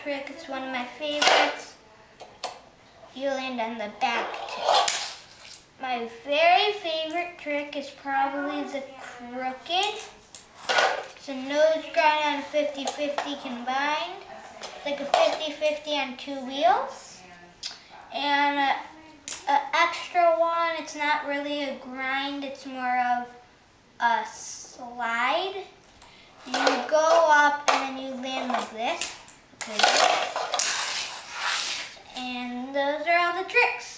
trick. It's one of my favorites. You land on the back too. My very favorite trick is probably the crooked. It's a nose grind on a 50-50 combined. It's like a 50-50 on two wheels. And an extra one, it's not really a grind, it's more of a slide. You go up and then you land like this. And those are all the tricks.